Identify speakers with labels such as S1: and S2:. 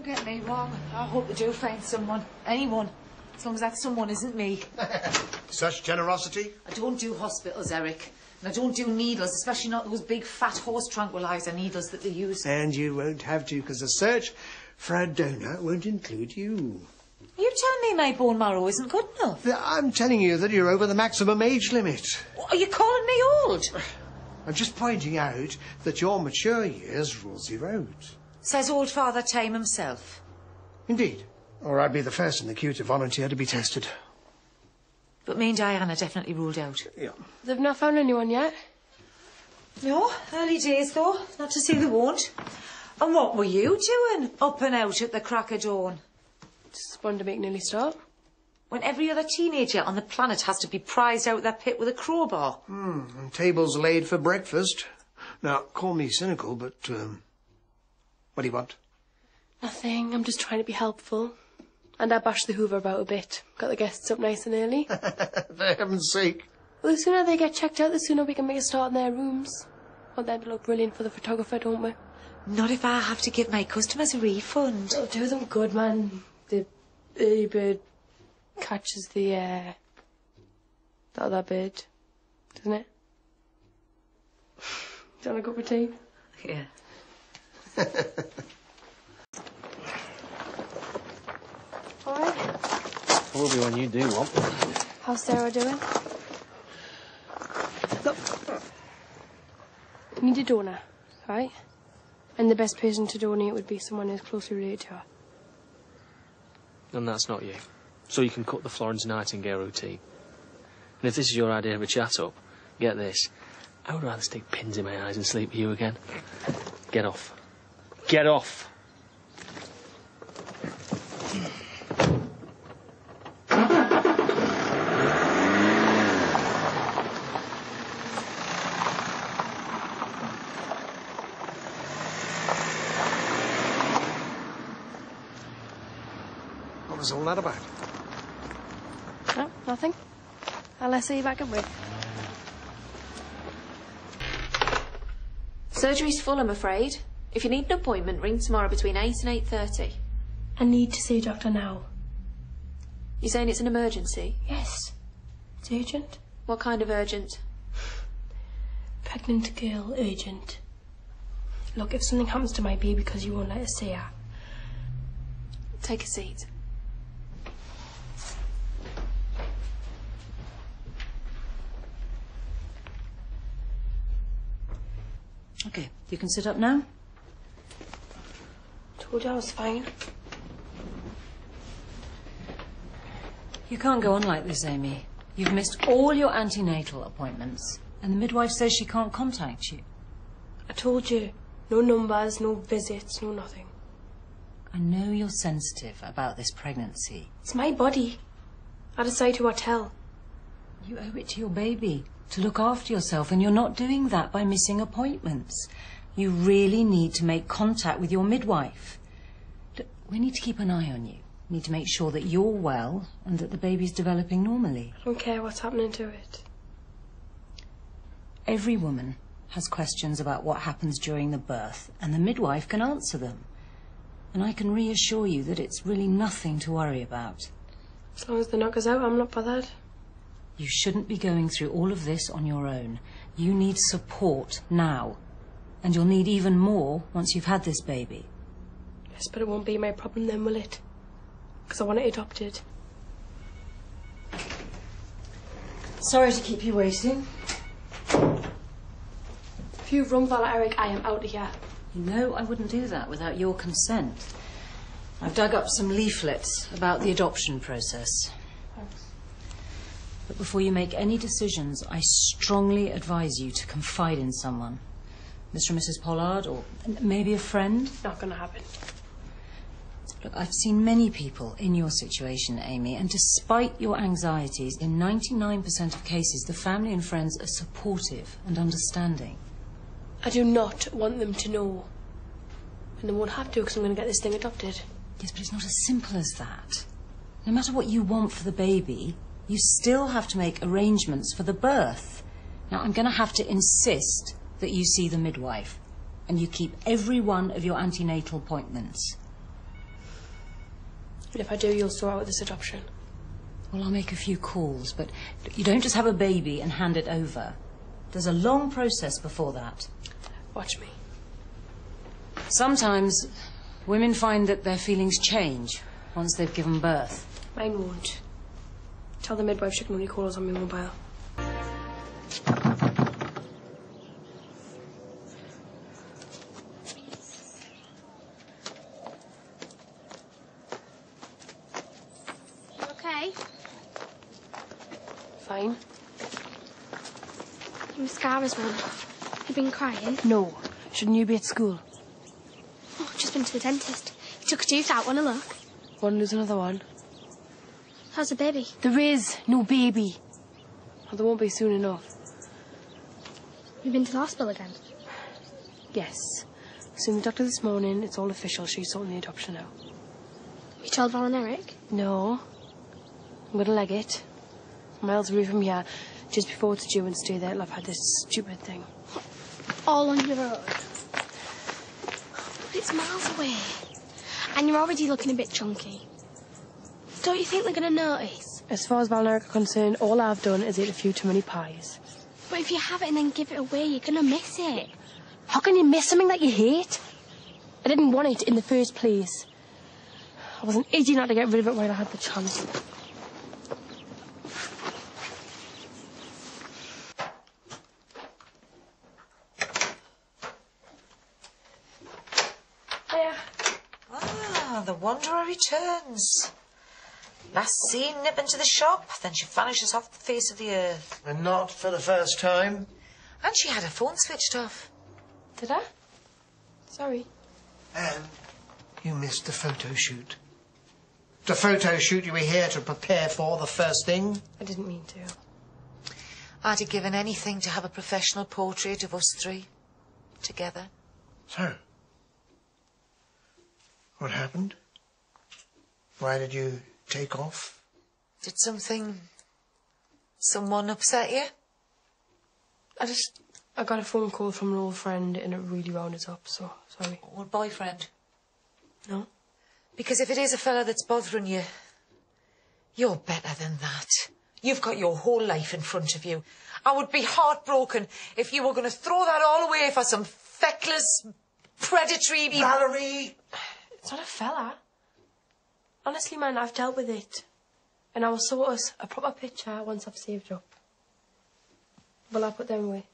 S1: Don't get me wrong. I hope they do find someone. Anyone. As long as that someone isn't me.
S2: Such generosity?
S1: I don't do hospitals, Eric. And I don't do needles, especially not those big fat horse tranquilizer needles that they use.
S2: And you won't have to, because the search for a donor won't include you.
S1: Are you telling me my bone marrow isn't good enough?
S2: I'm telling you that you're over the maximum age limit.
S1: What, are you calling me old?
S2: I'm just pointing out that your mature years rules the road.
S1: Says old Father Time himself.
S2: Indeed. Or I'd be the first in the queue to volunteer to be tested.
S1: But me and Diane are definitely ruled out.
S2: Yeah.
S3: They've not found anyone yet?
S1: No, early days though. Not to say they won't. And what were you doing up and out at the crack of dawn?
S3: Just wanted to make an early start.
S1: When every other teenager on the planet has to be prized out of their pit with a crowbar.
S2: And tables laid for breakfast. Now, call me cynical, but, what do you want?
S3: Nothing. I'm just trying to be helpful. And I bashed the Hoover about a bit. Got the guests up nice and early.
S2: For heaven's sake.
S3: Well, the sooner they get checked out, the sooner we can make a start in their rooms. Want them to look brilliant for the photographer, don't we?
S1: Not if I have to give my customers a refund.
S3: It'll do them good, man. The early bird catches the other bird, doesn't it? Do you want a cup of tea?
S1: Yeah.
S3: All right.
S4: Will be when you do one.
S3: How's Sarah doing? Look. You need a donor, right? And the best person to donate would be someone who's closely related to her.
S4: And that's not you. So you can cut the Florence Nightingale routine. And if this is your idea of a chat-up, get this. I would rather stick pins in my eyes and sleep with you again. Get off. Get off!
S2: What was all that about?
S3: No, nothing. I'll see you back at work.
S5: Surgery's full, I'm afraid. If you need an appointment, ring tomorrow between 8 and 8:30.
S3: I need to see a doctor now.
S5: You saying it's an emergency?
S3: Yes. It's urgent.
S5: What kind of urgent?
S3: Pregnant girl, urgent. Look, if something happens to my baby because you won't let us see her.
S5: Take a seat.
S1: Okay, you can sit up now.
S3: Told you I was fine.
S1: You can't go on like this, Amy. You've missed all your antenatal appointments, and the midwife says she can't contact you.
S3: I told you. No numbers, no visits, no nothing.
S1: I know you're sensitive about this pregnancy.
S3: It's my body. I decide who I tell.
S1: You owe it to your baby to look after yourself, and you're not doing that by missing appointments. You really need to make contact with your midwife. Look, we need to keep an eye on you. We need to make sure that you're well and that the baby's developing normally.
S3: I don't care what's happening to it.
S1: Every woman has questions about what happens during the birth, and the midwife can answer them. And I can reassure you that it's really nothing to worry about.
S3: As long as the knock is out, I'm not bothered.
S1: You shouldn't be going through all of this on your own. You need support now. And you'll need even more once you've had this baby.
S3: Yes, but it won't be my problem then, will it? Because I want it adopted.
S1: Sorry to keep you waiting.
S3: If you've rung Vala Eric, I am out of here.
S1: You know I wouldn't do that without your consent. I've dug up some leaflets about the adoption process.
S3: Thanks.
S1: But before you make any decisions, I strongly advise you to confide in someone. Mr. and Mrs. Pollard, or maybe a friend.
S3: Not gonna happen.
S1: Look, I've seen many people in your situation, Amy, and despite your anxieties, in 99% of cases, the family and friends are supportive and understanding.
S3: I do not want them to know. And they won't have to because I'm going to get this thing adopted.
S1: Yes, but it's not as simple as that. No matter what you want for the baby, you still have to make arrangements for the birth. Now, I'm going to have to insist that you see the midwife and you keep every one of your antenatal appointments.
S3: And if I do, you'll sort out this adoption.
S1: Well, I'll make a few calls, but you don't just have a baby and hand it over. There's a long process before that.
S3: Watch me.
S1: Sometimes women find that their feelings change once they've given birth.
S3: Mine won't. Tell the midwife she can only call us on my mobile.
S6: Okay.
S3: Fine.
S6: Your mascara's run. You been crying?
S3: No. Shouldn't you be at school?
S6: Oh, I've just been to the dentist. He took a tooth out. Want to look?
S3: Want to lose another one?
S6: How's the baby?
S3: There is no baby. Well, there won't be soon enough.
S6: You been to the hospital again?
S3: Yes. Seen the doctor this morning. It's all official. She's sorting the adoption out.
S6: You told Val and Eric?
S3: No. I'm going to leg it. Miles away from here. Just before it's due and stay there till I've had this stupid thing.
S6: All on your own? But it's miles away. And you're already looking a bit chunky. Don't you think they're going to notice?
S3: As far as Val and Eric are concerned, all I've done is eat a few too many pies.
S6: But if you have it and then give it away, you're going to miss it.
S3: How can you miss something that you hate? I didn't want it in the first place. I was an idiot not to get rid of it while I had the chance.
S7: The Wanderer returns. Last seen nipping to the shop, then she vanishes off the face of the earth.
S2: And not for the first time.
S7: And she had her phone switched off.
S3: Did I? Sorry.
S2: And you missed the photo shoot. The photo shoot you were here to prepare for, the first thing.
S3: I didn't mean to.
S7: I'd have given anything to have a professional portrait of us three together.
S2: So, what happened? Why did you take off?
S7: Did someone upset you?
S3: I got a phone call from an old friend and it really wound us up, so sorry.
S7: Old boyfriend?
S3: No?
S7: Because if it is a fella that's bothering you, you're better than that. You've got your whole life in front of you. I would be heartbroken if you were going to throw that all away for some feckless, predatory...
S2: Valerie!
S3: It's not a fella. Honestly, man, I've dealt with it. And I will sort us a proper picture once I've saved up. Will I put them away?